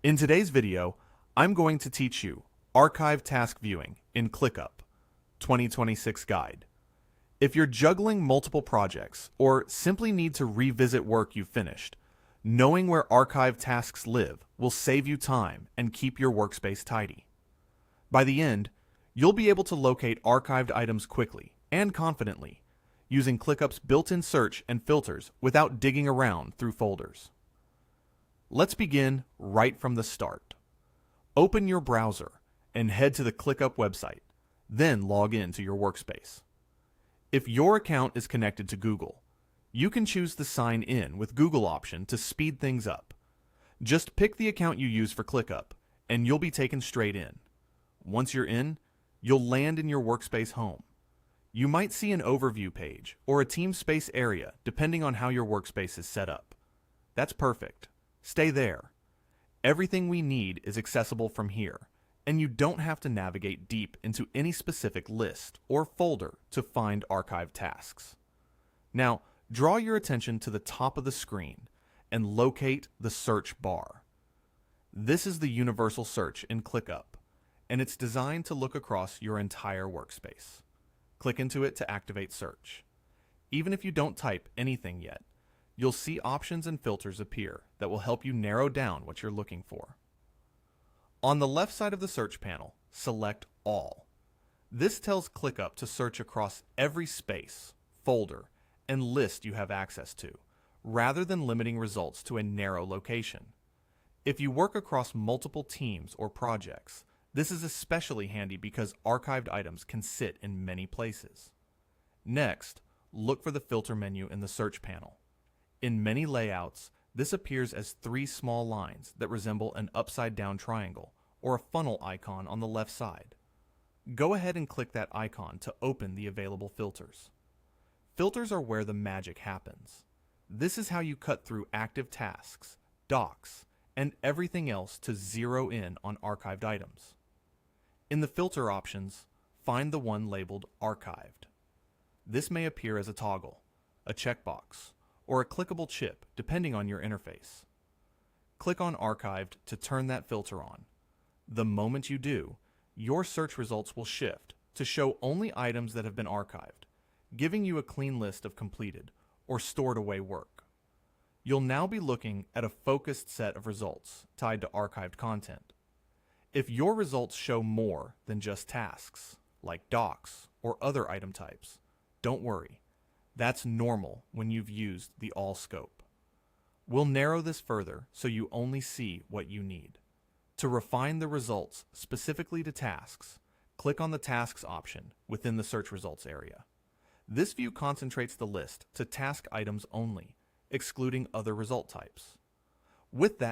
In today's video, I'm going to teach you Archive Task Viewing in ClickUp 2026 Guide. If you're juggling multiple projects or simply need to revisit work you've finished, knowing where archive tasks live will save you time and keep your workspace tidy. By the end, you'll be able to locate archived items quickly and confidently using ClickUp's built-in search and filters without digging around through folders. Let's begin right from the start. Open your browser and head to the ClickUp website, then log in to your workspace. If your account is connected to Google, you can choose the Sign In with Google option to speed things up. Just pick the account you use for ClickUp, and you'll be taken straight in. Once you're in, you'll land in your workspace home. You might see an overview page or a team space area depending on how your workspace is set up. That's perfect. Stay there. Everything we need is accessible from here, and you don't have to navigate deep into any specific list or folder to find archived tasks. Now, draw your attention to the top of the screen and locate the search bar. This is the universal search in ClickUp, and it's designed to look across your entire workspace. Click into it to activate search. Even if you don't type anything yet, you'll see options and filters appear that will help you narrow down what you're looking for. On the left side of the search panel, select All. This tells ClickUp to search across every space, folder, and list you have access to, rather than limiting results to a narrow location. If you work across multiple teams or projects, this is especially handy because archived items can sit in many places. Next, look for the filter menu in the search panel. In many layouts, this appears as three small lines that resemble an upside-down triangle or a funnel icon on the left side. Go ahead and click that icon to open the available filters. Filters are where the magic happens. This is how you cut through active tasks, docs, and everything else to zero in on archived items. In the filter options, find the one labeled Archived. This may appear as a toggle, a checkbox, or a clickable chip depending on your interface. Click on Archived to turn that filter on. The moment you do, your search results will shift to show only items that have been archived, giving you a clean list of completed or stored away work. You'll now be looking at a focused set of results tied to archived content. If your results show more than just tasks, like docs or other item types, don't worry. That's normal when you've used the All scope. We'll narrow this further so you only see what you need. To refine the results specifically to tasks, click on the Tasks option within the Search Results area. This view concentrates the list to task items only, excluding other result types. With that